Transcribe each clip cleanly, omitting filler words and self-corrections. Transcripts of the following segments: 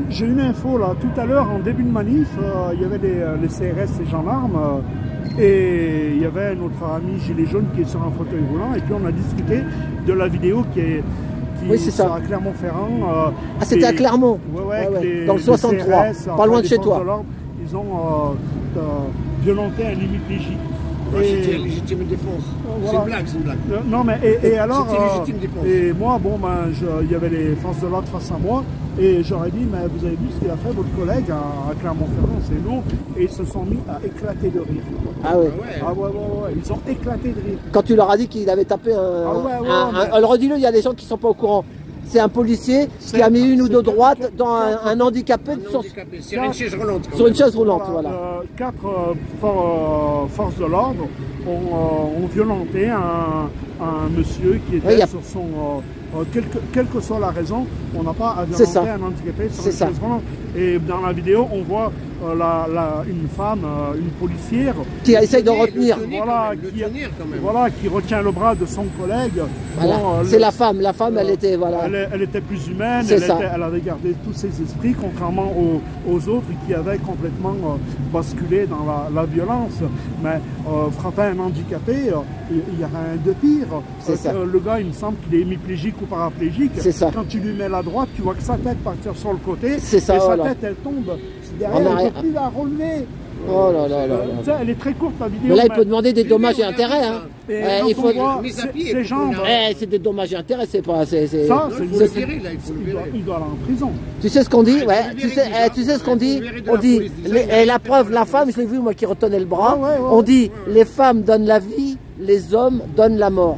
J'ai une info là, tout à l'heure en début de manif, il y avait les CRS, les gendarmes, et il y avait notre ami Gilet Jaune qui est sur un fauteuil roulant, et puis on a discuté de la vidéo qui sera à Clermont-Ferrand. C'était à Clermont, dans le 63, CRS, pas loin de chez toi. Ils ont violenté un hémiplégique. C'était légitime défense. Voilà. C'est une blague. Non mais et alors légitime défense. Et moi il y avait les forces de l'ordre face à moi et j'aurais dit mais vous avez vu ce qu'il a fait votre collègue à Clermont-Ferrand, c'est nous, et ils se sont mis à éclater de rire. Ah ouais. Ils ont éclaté de rire. Quand tu leur as dit qu'il avait tapé alors redis-le, il y a des gens qui sont pas au courant. C'est un policier qui a mis une ou deux droites dans un handicapé sur une chaise roulante. Sur une chaise roulante, voilà. 4 forces de l'ordre ont violenté un monsieur qui était sur son... quelle que soit la raison, on n'a pas à violenter un handicapé sur une chaise roulante. Et dans la vidéo, on voit une femme, une policière qui essaye de retenir, qui retient le bras de son collègue. Voilà. C'est la femme elle était elle était plus humaine, elle avait gardé tous ses esprits, contrairement aux autres qui avaient complètement basculé dans la violence. Mais frapper un handicapé, il y a rien de pire. Le gars, il me semble qu'il est hémiplégique ou paraplégique. Quand tu lui mets la droite, tu vois que sa tête partir sur le côté, et sa tête elle tombe derrière, il ne peut plus la relever. Oh là là là. Elle est très courte la vidéo. Mais là il peut demander des dommages et intérêts. Il faut voir ses jambes. C'est des dommages et intérêts, c'est pas. Ça, il doit aller en prison. Tu sais ce qu'on dit? Tu sais ce qu'on dit? On dit, et la preuve, la femme, je l'ai vu moi qui retenait le bras, on dit les femmes donnent la vie, les hommes donnent la mort.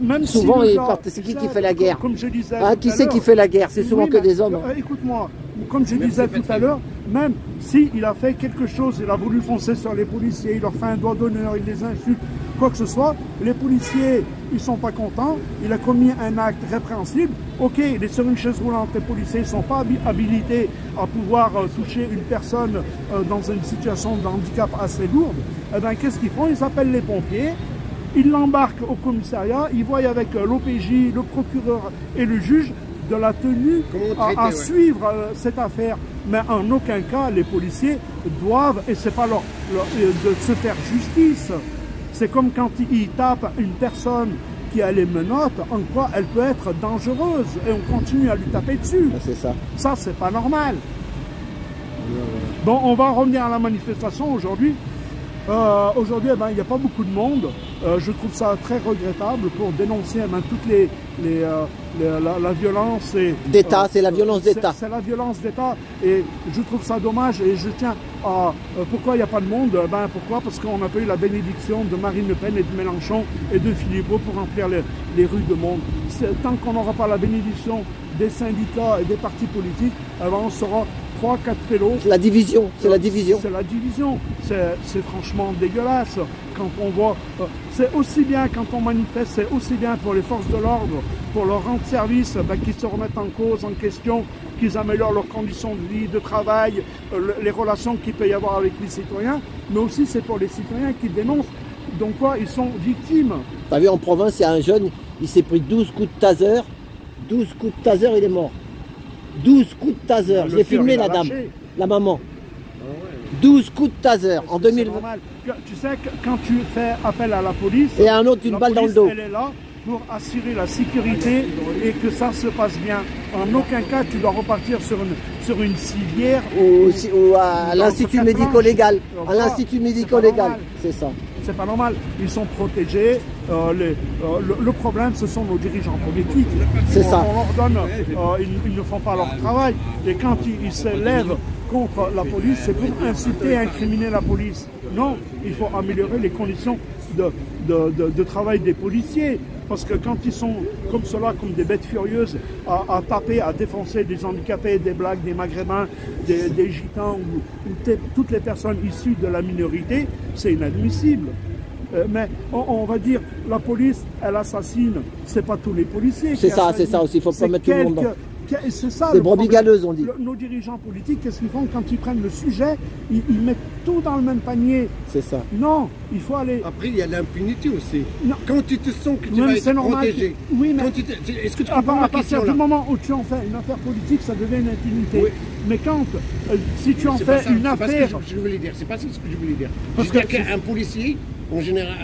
Même souvent, c'est qui fait la guerre? Comme je disais qui c'est qui fait la guerre? C'est souvent que des hommes. Écoute-moi, comme je disais tout à l'heure, même s'il a fait quelque chose, il a voulu foncer sur les policiers, il leur fait un doigt d'honneur, il les insulte, quoi que ce soit, les policiers, ils sont pas contents, il a commis un acte répréhensible, ok, il est sur une chaise roulante, les policiers ne sont pas habilités à pouvoir toucher une personne dans une situation de handicap assez lourde, eh bien qu'est-ce qu'ils font? Ils appellent les pompiers, ils l'embarquent au commissariat, ils voient avec l'OPJ, le procureur et le juge de la tenue à suivre cette affaire. Mais en aucun cas, les policiers doivent, et c'est pas de se faire justice. C'est comme quand ils tapent une personne qui a les menottes, en quoi elle peut être dangereuse, et on continue à lui taper dessus. C'est ça. Ça, c'est pas normal. Bon, on va revenir à la manifestation aujourd'hui. Aujourd'hui, il n'y a pas beaucoup de monde. Je trouve ça très regrettable pour dénoncer toute la violence. D'État, c'est la violence d'État. C'est la violence d'État et je trouve ça dommage et je tiens à... pourquoi il n'y a pas de monde? Pourquoi? Parce qu'on n'a pas eu la bénédiction de Marine Le Pen et de Mélenchon et de Philippot pour remplir les rues de monde. Tant qu'on n'aura pas la bénédiction des syndicats et des partis politiques, on sera 3-4 pélos. C'est la division, c'est la division. C'est la division. C'est franchement dégueulasse. Quand on voit, c'est aussi bien quand on manifeste, c'est aussi bien pour les forces de l'ordre, pour leur rendre service, qu'ils se remettent en cause, en question, qu'ils améliorent leurs conditions de vie, de travail, les relations qu'il peut y avoir avec les citoyens, mais aussi c'est pour les citoyens qui dénoncent. Donc quoi, ils sont victimes. Tu as vu en province, il y a un jeune, il s'est pris 12 coups de taser. 12 coups de taser, il est mort. 12 coups de taser. J'ai filmé la dame, la maman. 12 coups de taser en 2020. Tu sais, quand tu fais appel à la police, et un autre, une balle dans le dos. Elle est là pour assurer la sécurité et que ça se passe bien. En aucun cas, tu dois repartir sur une civière. Ou à l'institut médico-légal. À l'institut médico-légal, c'est ça. C'est pas normal. Ils sont protégés. Le problème, ce sont nos dirigeants politiques. C'est ça. On leur donne, ils ne font pas leur travail. Et quand ils se lèvent contre la police, c'est pour insulter et incriminer la police. Non, il faut améliorer les conditions de travail des policiers. Parce que quand ils sont comme cela, comme des bêtes furieuses, à taper, à défoncer des handicapés, des blacks, des maghrébins, des gitans ou toutes les personnes issues de la minorité, c'est inadmissible. Mais on va dire, la police, elle assassine, c'est pas tous les policiers. C'est ça aussi, il faut pas mettre tout le monde dans. c'est ça. Des brebis galeuses, on dit. Nos dirigeants politiques, qu'est-ce qu'ils font quand ils prennent le sujet? Ils mettent tout dans le même panier. C'est ça. Non, il faut aller... Après, il y a l'impunité aussi. Non. Quand tu te sens que tu vas être protégé. Oui, mais est-ce que tu à comprends la partir question du là? moment où tu en fais une affaire politique, ça devient une impunité. Oui. Mais quand, si tu en C'est pas fais ça, une c'est pas affaire... ce que je voulais dire. C'est pas ce que je voulais dire. Parce Je veux que dire qu'un policier, en général,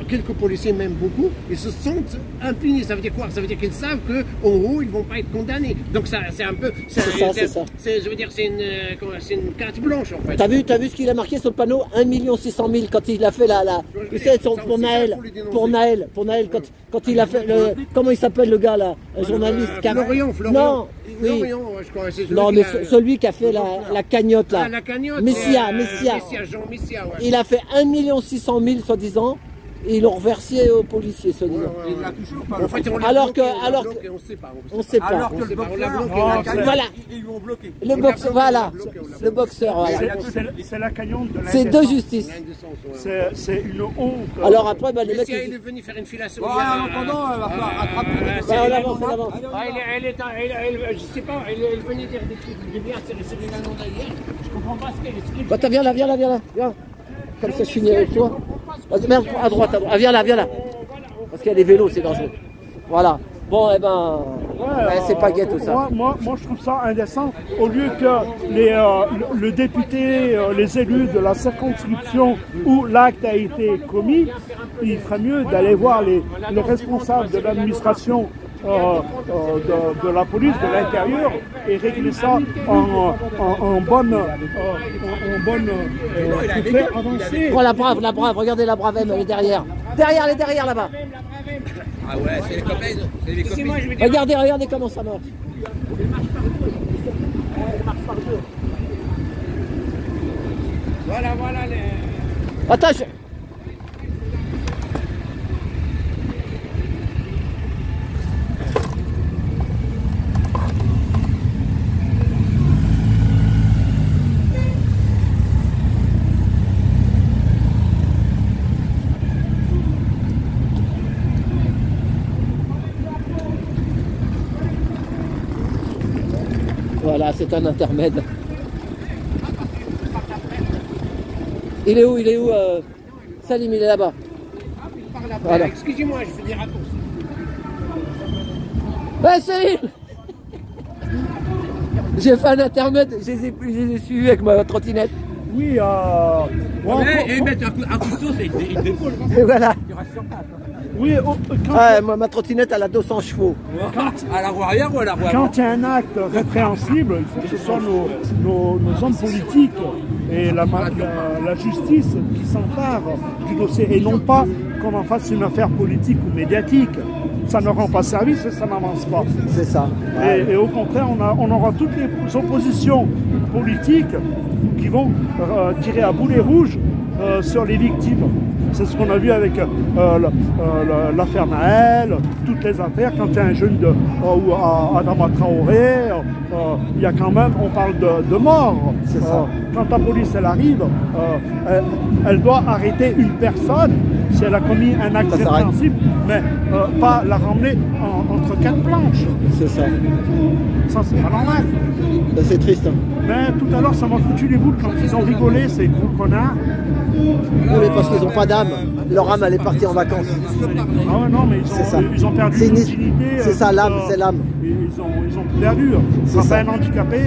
quelques policiers, même beaucoup, ils se sentent impunis. Ça veut dire quoi? Ça veut dire qu'ils savent qu'en haut, ils ne vont pas être condamnés. Donc ça, c'est un peu... C'est ça. Je veux dire, c'est une carte blanche, en fait. T'as vu ce qu'il a marqué sur le panneau? 1 600 000 quand il a fait tu sais, pour Naël, quand il a fait comment il s'appelle le gars là? Un journaliste Florian. Non, oui. Florian, je crois. Non, mais celui qui a fait la cagnotte là. Ah, la cagnotte. Messia. Jean Messia, ouais. Il a fait 1 600 000 soi-disant. Et ils l'ont reversé aux policiers, soi-disant. Il l'a touché ou pas? En fait, on Alors que on sait pas. on sait pas. Alors que le boxeur, Voilà. ils lui ont bloqué. Le boxeur, voilà. Le boxeur, voilà. C'est la cagnotte de C'est de justice. C'est une honte. Alors après, les mecs. Messia, il est venu faire une fillation. En attendant, elle va pas rattraper. On avance, on avance. Je sais pas, elle est venue dire des trucs. Il est bien, c'est des annonces d'hier. Je comprends pas ce qu'elle explique. Attends, viens là. Viens. Comme ça, je finis avec toi. Vas-y, merde, à droite. Ah, viens là. Parce qu'il y a des vélos, c'est dangereux. Voilà. Bon, eh ben, c'est pas gai tout ça. Moi, je trouve ça indécent. Au lieu que le député, les élus de la circonscription où l'acte a été commis, il ferait mieux d'aller voir les responsables de l'administration de la police, de l'intérieur, et régler ça en bonne pour faire avancer. Oh, la brave, regardez la brave, elle est derrière. Elle est derrière là-bas. Ah ouais, c'est les copains. Regardez comment ça marche. Voilà. Attends, Voilà, c'est un intermède. Il est où Salim, il est là-bas. Voilà. Excusez-moi, je fais des raccourcis. Salim. J'ai fait un intermède, je les ai suivis avec ma trottinette. Oui, Et mettre un coup de sauce et il décolle. Et voilà. Tu restes sur place. oui, Ma trottinette, elle a 200 chevaux. À la roue arrière ou à la roue avant? quand il y a un acte répréhensible, il faut que ce soit nos hommes politiques et la justice qui s'emparent du dossier et non pas qu'on en fasse une affaire politique ou médiatique. Ça ne rend pas service et ça n'avance pas. C'est ça. Et au contraire, on aura toutes les oppositions politiques qui vont tirer à boulet rouge sur les victimes. C'est ce qu'on a vu avec l'affaire Naël, toutes les affaires. Quand il y a un jeune ou Adama Traoré, il y a quand même, on parle de mort. Quand la police elle arrive, elle doit arrêter une personne si elle a commis un acte répréhensible, mais pas la ramener entre quatre planches. C'est ça. Ça, c'est pas normal. C'est triste. Hein. Mais tout à l'heure, ça m'a foutu les boules quand ils ont rigolé, ces gros connards. Oui, parce qu'ils n'ont pas d'âme. Leur âme, elle est partie en vacances. Ah ouais, non, mais ils ont perdu une utilité. C'est ça, l'âme, c'est l'âme. Ils ont tout perdu. Ça fait un handicapé.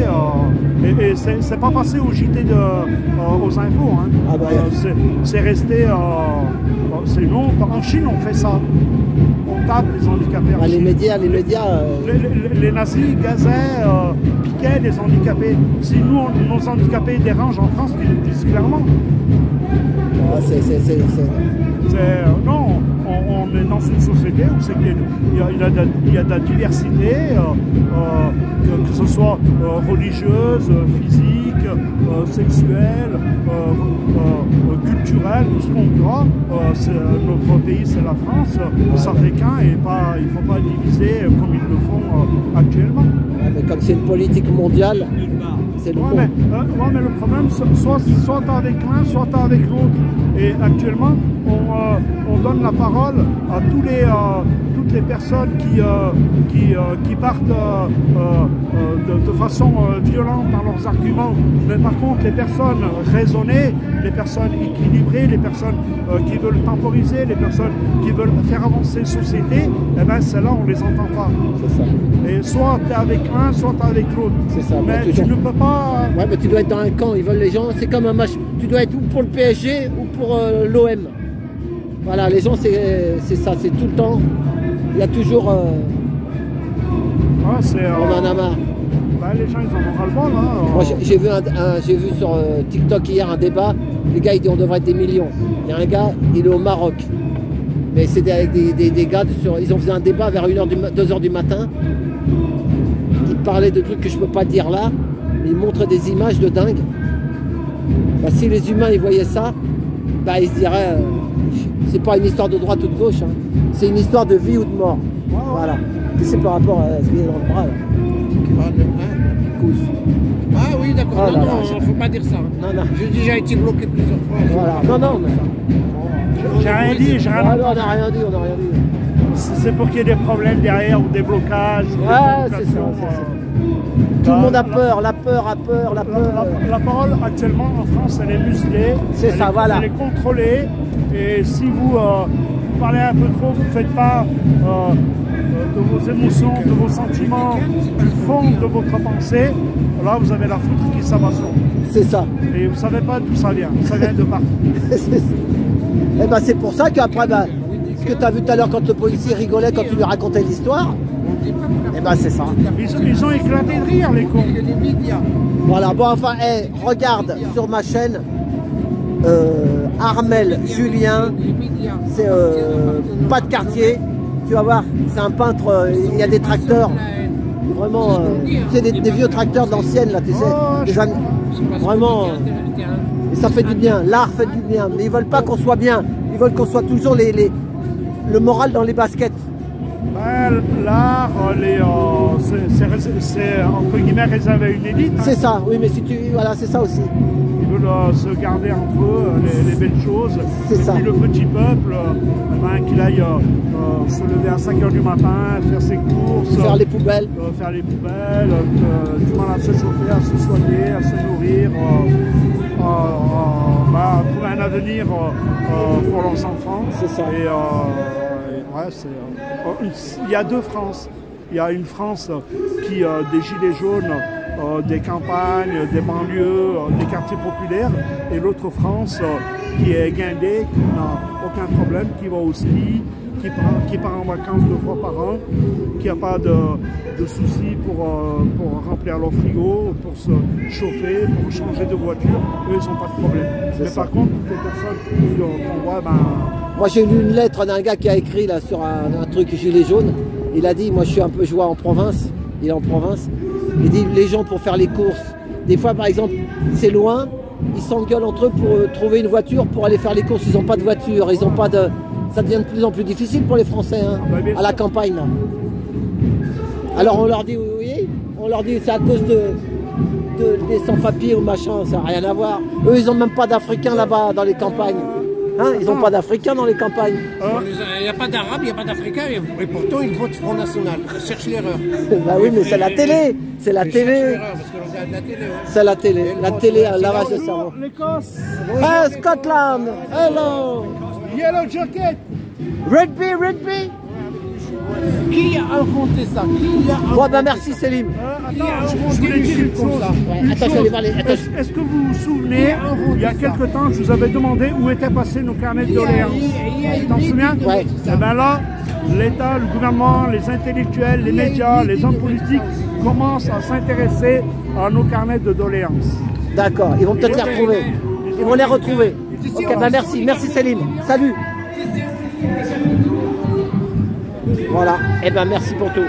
Et c'est pas passé au JT aux infos. Hein. Ah bah, c'est resté. C'est long. En Chine, on fait ça. On tape les handicapés. Ah, les médias. Les nazis gazaient, piquaient les handicapés. Si nous, nos handicapés dérangent en France, ils le disent clairement. Non, on est dans une société où c'est qu'il y a de la diversité, que ce soit religieuse, physique, sexuelle, culturelle, tout ce qu'on voudra. Notre pays, c'est la France, ça fait qu'un et il ne faut pas diviser comme ils le font actuellement. Ouais, mais comme c'est une politique mondiale, c'est le bon. Mais le problème, soit t'es avec l'un, soit t'es avec l'autre. Et actuellement, on donne la parole à tous toutes les personnes qui partent de façon violente dans leurs arguments, mais par contre les personnes raisonnées, les personnes équilibrées, les personnes qui veulent temporiser, les personnes qui veulent faire avancer la société, eh ben celles-là on les entend pas. C'est ça. Et soit tu es avec un, soit tu es avec l'autre. C'est ça. Mais tu ne peux pas... Ouais, mais tu dois être dans un camp, ils veulent les gens, c'est comme un match, tu dois être ou pour le PSG ou pour l'OM. Voilà, les gens c'est ça, c'est tout le temps, il y a toujours... Ouais, on en a marre. Bah, les gens ils en ont ras-le-bol. Hein. Moi j'ai vu sur TikTok hier un débat, les gars ils disent on devrait être des millions. Il y a un gars, il est au Maroc. Mais c'était avec des gars, ils ont fait un débat vers 2h du matin. Ils parlaient de trucs que je peux pas dire là, mais ils montraient des images de dingue. Bah, si les humains ils voyaient ça, bah, ils se diraient, c'est pas une histoire de droite ou de gauche, hein. C'est une histoire de vie ou de mort. Ouais. Voilà. C'est par rapport à ce qu'il y a dans le bras là. Ah oui, d'accord. Oh non, là non, là, il ne faut pas dire ça. Non, non. J'ai déjà été bloqué plusieurs fois. Voilà. Non, non. J'ai rien dit, j'ai rien Ah, dit. non, on n'a rien dit, on n'a rien dit. C'est pour qu'il y ait des problèmes derrière ou des blocages. Ou des Ouais, c'est ça, provocations, c'est ça. Tout le monde a peur, la peur. La parole actuellement en France elle est muselée. C'est ça, voilà. Elle est contrôlée. Et si vous parlez un peu trop, vous ne faites pas de vos émotions, de vos sentiments, du fond de votre pensée, là vous avez la foudre qui s'abat sur vous. C'est ça. Et vous ne savez pas d'où ça vient de partout. Et ben c'est pour ça qu'après, bah, ce que tu as vu tout à l'heure quand le policier rigolait quand tu lui racontais l'histoire, et ben c'est ça. Ils ont éclaté de rire les cons. Voilà, bon enfin, hey, regarde sur ma chaîne, Armel Julien, c'est pas de quartier, tu vas voir, c'est un peintre, il y a des tracteurs, vraiment, c'est des vieux tracteurs de l'ancienne là, tu sais, des années, vraiment, et ça fait du bien, l'art fait du bien, mais ils veulent pas qu'on soit bien, ils veulent qu'on soit toujours le moral dans les baskets. Ben, l'art, c'est entre guillemets réservé à une élite. Hein. C'est ça, oui, mais si tu, voilà, c'est ça aussi. Ils veulent se garder entre eux les belles choses. C'est ça. Et puis le petit peuple, qu'il aille se lever à 5h du matin, faire ses courses, Faire les poubelles. Du mal à se chauffer, à se soigner, à se nourrir, trouver un avenir pour leurs enfants. C'est ça. Et, ouais, il y a deux Frances. Il y a une France qui des gilets jaunes, des campagnes, des banlieues, des quartiers populaires, et l'autre France qui est guindée, qui n'a aucun problème, qui va au ski, qui part en vacances 2 fois par an, qui n'a pas de soucis pour remplir leur frigo, pour se chauffer, pour changer de voiture. Eux, ils n'ont pas de problème. Mais par contre, toutes les personnes qu'on voit, moi j'ai lu une lettre d'un gars qui a écrit là sur un truc gilet jaune. Il a dit, moi je suis un peu joueur en province, il est en province. Il dit, les gens pour faire les courses, des fois par exemple, c'est loin, ils s'engueulent entre eux pour trouver une voiture pour aller faire les courses. Ils n'ont pas de voiture, ils n'ont pas de... Ça devient de plus en plus difficile pour les Français, hein, à la campagne. Là. Alors on leur dit, oui, on leur dit c'est à cause des sans-papiers ou machin, ça n'a rien à voir. Eux, ils n'ont même pas d'Africains là-bas dans les campagnes. Hein, ils n'ont pas d'Africains dans les campagnes. Il n'y a pas d'Arabes, il n'y a pas d'Africains, et pourtant ils votent Front National. Cherche l'erreur. Bah oui, mais c'est la télé. C'est la télé. C'est la télé. La télé, un lavage de cerveau. l'Écosse. Ah, Scotland. Hello. Yellow Jacket. Rugby. Qui a inventé ça? Bon, ben merci Célim. Je voulais dire une chose. Attends, je vais aller voir les... Est-ce que vous vous souvenez, il y a quelque temps, je vous avais demandé où étaient passés nos carnets de doléances. Tu t'en souviens? Ouais. Et bien là, l'État, le gouvernement, les intellectuels, les médias, les hommes politiques commencent à s'intéresser à nos carnets de doléances. D'accord, ils vont peut-être les retrouver. Ils vont les retrouver. Ok, ben merci Célim. Salut. Voilà, et ben merci pour tout.